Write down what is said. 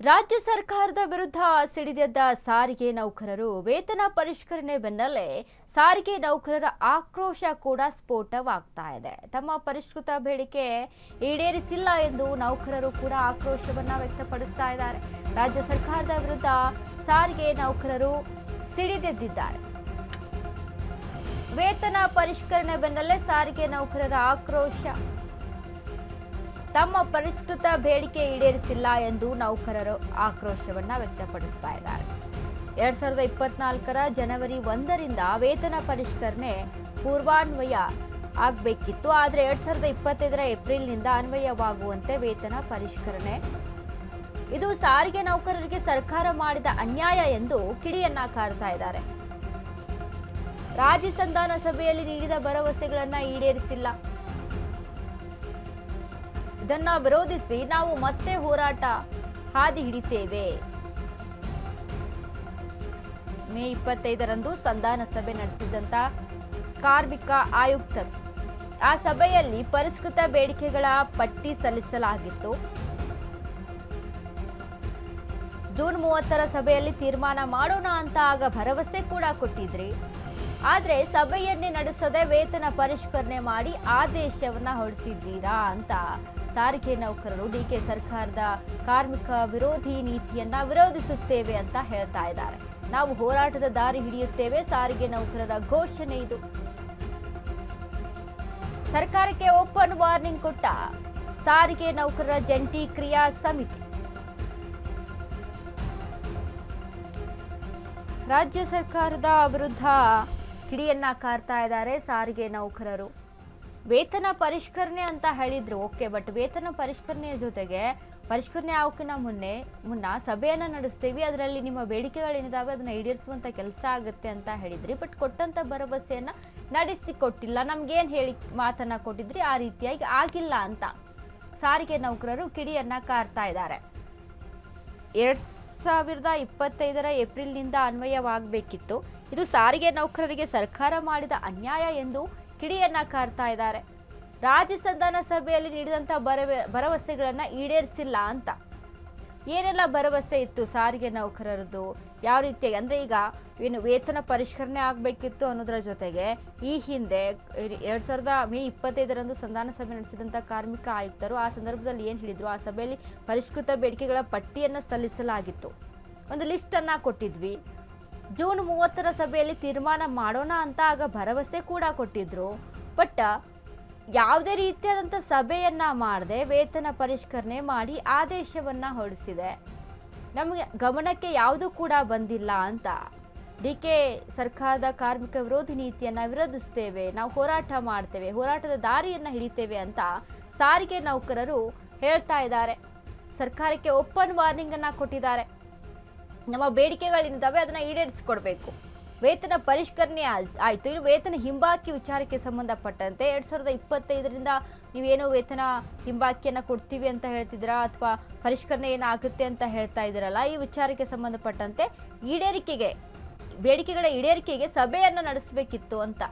ರಾಜ್ಯ ಸರ್ಕಾರದ ವಿರುದ್ಧ ಸಿಡಿದೆದ್ದ ಸಾರಿಗೆ ನೌಕರರು ವೇತನ ಪರಿಷ್ಕರಣೆ ಬೆನ್ನಲ್ಲೇ ಸಾರಿಗೆ ನೌಕರರ ಆಕ್ರೋಶ ಕೂಡ ಸ್ಫೋಟವಾಗ್ತಾ ಇದೆ. ತಮ್ಮ ಪರಿಷ್ಕೃತ ಬೇಡಿಕೆ ಈಡೇರಿಸಿಲ್ಲ ಎಂದು ನೌಕರರು ಕೂಡ ಆಕ್ರೋಶವನ್ನ ವ್ಯಕ್ತಪಡಿಸ್ತಾ ಇದ್ದಾರೆ. ರಾಜ್ಯ ಸರ್ಕಾರದ ವಿರುದ್ಧ ಸಾರಿಗೆ ನೌಕರರು ಸಿಡಿದೆದ್ದಿದ್ದಾರೆ. ವೇತನ ಪರಿಷ್ಕರಣೆ ಬೆನ್ನಲ್ಲೇ ಸಾರಿಗೆ ನೌಕರರ ಆಕ್ರೋಶ. ತಮ್ಮ ಪರಿಷ್ಕೃತ ಬೇಡಿಕೆ ಈಡೇರಿಸಿಲ್ಲ ಎಂದು ನೌಕರರು ಆಕ್ರೋಶವನ್ನ ವ್ಯಕ್ತಪಡಿಸ್ತಾ ಇದ್ದಾರೆ. 2024ರ ಜನವರಿ 1ರಿಂದ ವೇತನ ಪರಿಷ್ಕರಣೆ ಪೂರ್ವಾನ್ವಯ ಆಗಬೇಕಿತ್ತು. ಆದರೆ 2025ರ ಏಪ್ರಿಲ್ನಿಂದ ಅನ್ವಯವಾಗುವಂತೆ ವೇತನ ಪರಿಷ್ಕರಣೆ ಇದು ಸಾರಿಗೆ ನೌಕರರಿಗೆ ಸರ್ಕಾರ ಮಾಡಿದ ಅನ್ಯಾಯ ಎಂದು ಕಿಡಿಯನ್ನ ಕಾರ್ತಾ ಇದ್ದಾರೆ. ರಾಜ್ಯ ಸಂಧಾನ ಸಭೆಯಲ್ಲಿ ನೀಡಿದ ಭರವಸೆಗಳನ್ನ ಈಡೇರಿಸಿಲ್ಲ. ಇದನ್ನ ವಿರೋಧಿಸಿ ನಾವು ಮತ್ತೆ ಹೋರಾಟ ಹಾದಿ ಹಿಡಿತೇವೆ. ಮೇ 25ರಂದು ಸಂಧಾನ ಸಭೆ ನಡೆಸಿದಂತ ಕಾರ್ಮಿಕ ಆಯುಕ್ತರು ಆ ಸಭೆಯಲ್ಲಿ ಪರಿಷ್ಕೃತ ಬೇಡಿಕೆಗಳ ಪಟ್ಟಿ ಸಲ್ಲಿಸಲಾಗಿತ್ತು. ಜೂನ್ 30ರ ಸಭೆಯಲ್ಲಿ ತೀರ್ಮಾನ ಮಾಡೋಣ ಅಂತ ಆಗ ಭರವಸೆ ಕೂಡ ಕೊಟ್ಟಿದ್ರಿ. ಆದ್ರೆ ಸಭೆಯನ್ನೇ ನಡೆಸದೆ ವೇತನ ಪರಿಷ್ಕರಣೆ ಮಾಡಿ ಆದೇಶವನ್ನ ಹೊರಡಿಸಿದ್ದೀರಾ ಅಂತ ಸಾರಿಗೆ ನೌಕರರು ಡಿಕೆ ಸರ್ಕಾರದ ಕಾರ್ಮಿಕ ವಿರೋಧಿ ನೀತಿಯನ್ನ ವಿರೋಧಿಸುತ್ತೇವೆ ಅಂತ ಹೇಳ್ತಾ ಇದ್ದಾರೆ. ನಾವು ಹೋರಾಟದ ದಾರಿ ಹಿಡಿಯುತ್ತೇವೆ, ಸಾರಿಗೆ ನೌಕರರ ಘೋಷಣೆ ಇದು. ಸರ್ಕಾರಕ್ಕೆ ಓಪನ್ ವಾರ್ನಿಂಗ್ ಕೊಟ್ಟ ಸಾರಿಗೆ ನೌಕರರ ಜಂಟಿ ಕ್ರಿಯಾ ಸಮಿತಿ. ರಾಜ್ಯ ಸರ್ಕಾರದ ವಿರುದ್ಧ ಕಿಡಿಯನ್ನ ಕಾರ್ತಾ ಇದ್ದಾರೆ ಸಾರಿಗೆ ನೌಕರರು. ವೇತನ ಪರಿಷ್ಕರಣೆ ಅಂತ ಹೇಳಿದ್ರು ಓಕೆ, ಬಟ್ ವೇತನ ಪರಿಷ್ಕರಣೆಯ ಜೊತೆಗೆ ಪರಿಷ್ಕರಣೆ ಆಗೋಕ್ಕಿಂತ ಮುನ್ನ ಸಭೆಯನ್ನ ನಡೆಸ್ತೀವಿ, ಅದರಲ್ಲಿ ನಿಮ್ಮ ಬೇಡಿಕೆಗಳೇನಿದಾವೆ ಅದನ್ನ ಈಡೇರಿಸುವಂತ ಕೆಲಸ ಆಗುತ್ತೆ ಅಂತ ಹೇಳಿದ್ರಿ. ಬಟ್ ಕೊಟ್ಟಂತ ಭರವಸೆಯನ್ನ ನಡೆಸಿಕೊಟ್ಟಿಲ್ಲ, ನಮ್ಗೇನು ಹೇಳಿ ಮಾತನ್ನ ಕೊಟ್ಟಿದ್ರಿ ಆ ರೀತಿಯಾಗಿ ಆಗಿಲ್ಲ ಅಂತ ಸಾರಿಗೆ ನೌಕರರು ಕಿಡಿಯನ್ನ ಕಾರ್ತಾ ಇದ್ದಾರೆ. 2025ರ ಏಪ್ರಿಲ್ನಿಂದ ಅನ್ವಯವಾಗಬೇಕಿತ್ತು. ಇದು ಸಾರಿಗೆ ನೌಕರರಿಗೆ ಸರ್ಕಾರ ಮಾಡಿದ ಅನ್ಯಾಯ ಎಂದು ಕಿಡಿಯನ್ನ ಕಾರ್ತಾ ಇದ್ದಾರೆ. ರಾಜ್ಯ ಸಂಧಾನ ಸಭೆಯಲ್ಲಿ ನೀಡಿದಂತ ಭರವಸೆಗಳನ್ನ ಈಡೇರಿಸಿಲ್ಲ ಅಂತ. ಏನೆಲ್ಲ ಭರವಸೆ ಇತ್ತು ಸಾರಿಗೆ ನೌಕರರದ್ದು, ಯಾವ ರೀತಿಯಾಗಿ ಅಂದ್ರೆ ಈಗ ಏನು ವೇತನ ಪರಿಷ್ಕರಣೆ ಆಗಬೇಕಿತ್ತು ಅನ್ನೋದರ ಜೊತೆಗೆ ಈ ಹಿಂದೆ ಮೇ 25ರಂದು ಸಂಧಾನ ಸಭೆ ನಡೆಸಿದಂಥ ಕಾರ್ಮಿಕ ಆಯುಕ್ತರು ಆ ಸಂದರ್ಭದಲ್ಲಿ ಏನು ಹೇಳಿದ್ರು, ಆ ಸಭೆಯಲ್ಲಿ ಪರಿಷ್ಕೃತ ಬೇಡಿಕೆಗಳ ಪಟ್ಟಿಯನ್ನು ಸಲ್ಲಿಸಲಾಗಿತ್ತು, ಒಂದು ಲಿಸ್ಟನ್ನು ಕೊಟ್ಟಿದ್ವಿ. ಜೂನ್ 30ರ ಸಭೆಯಲ್ಲಿ ತೀರ್ಮಾನ ಮಾಡೋಣ ಅಂತ ಆಗ ಭರವಸೆ ಕೂಡ ಕೊಟ್ಟಿದ್ರು. ಬಟ್ ಯಾವುದೇ ರೀತಿಯಾದಂಥ ಸಭೆಯನ್ನ ಮಾಡದೆ ವೇತನ ಪರಿಷ್ಕರಣೆ ಮಾಡಿ ಆದೇಶವನ್ನ ಹೊರಡಿಸಿದೆ. ನಮಗೆ ಗಮನಕ್ಕೆ ಯಾವುದೂ ಕೂಡ ಬಂದಿಲ್ಲ ಅಂತ ಡಿಕೆ ಸರ್ಕಾರದ ಕಾರ್ಮಿಕ ವಿರೋಧಿ ನೀತಿಯನ್ನ ವಿರೋಧಿಸ್ತೇವೆ, ನಾವು ಹೋರಾಟ ಮಾಡ್ತೇವೆ, ಹೋರಾಟದ ದಾರಿಯನ್ನ ಹಿಡಿತೇವೆ ಅಂತ ಸಾರಿಗೆ ನೌಕರರು ಹೇಳ್ತಾ ಇದ್ದಾರೆ. ಸರ್ಕಾರಕ್ಕೆ ಓಪನ್ ವಾರ್ನಿಂಗ್ ಅನ್ನ ಕೊಟ್ಟಿದ್ದಾರೆ. ನಮ್ಮ ಬೇಡಿಕೆಗಳೇನಿದ್ದಾವೆ ಅದನ್ನ ಈಡೇರಿಸಿಕೊಡ್ಬೇಕು. ವೇತನ ಪರಿಷ್ಕರಣೆ ಆಯಿತು. ಇನ್ನು ವೇತನ ಹಿಂಬಾಕಿ ವಿಚಾರಕ್ಕೆ ಸಂಬಂಧಪಟ್ಟಂತೆ 2025ರಿಂದ ನೀವೇನೋ ವೇತನ ಹಿಂಬಾಕಿಯನ್ನು ಕೊಡ್ತೀವಿ ಅಂತ ಹೇಳ್ತಿದ್ದೀರಾ ಅಥವಾ ಪರಿಷ್ಕರಣೆ ಏನಾಗುತ್ತೆ ಅಂತ ಹೇಳ್ತಾ ಇದ್ದೀರಲ್ಲ, ಈ ವಿಚಾರಕ್ಕೆ ಸಂಬಂಧಪಟ್ಟಂತೆ ಬೇಡಿಕೆಗಳ ಈಡೇರಿಕೆಗೆ ಸಭೆಯನ್ನು ನಡೆಸಬೇಕಿತ್ತು ಅಂತ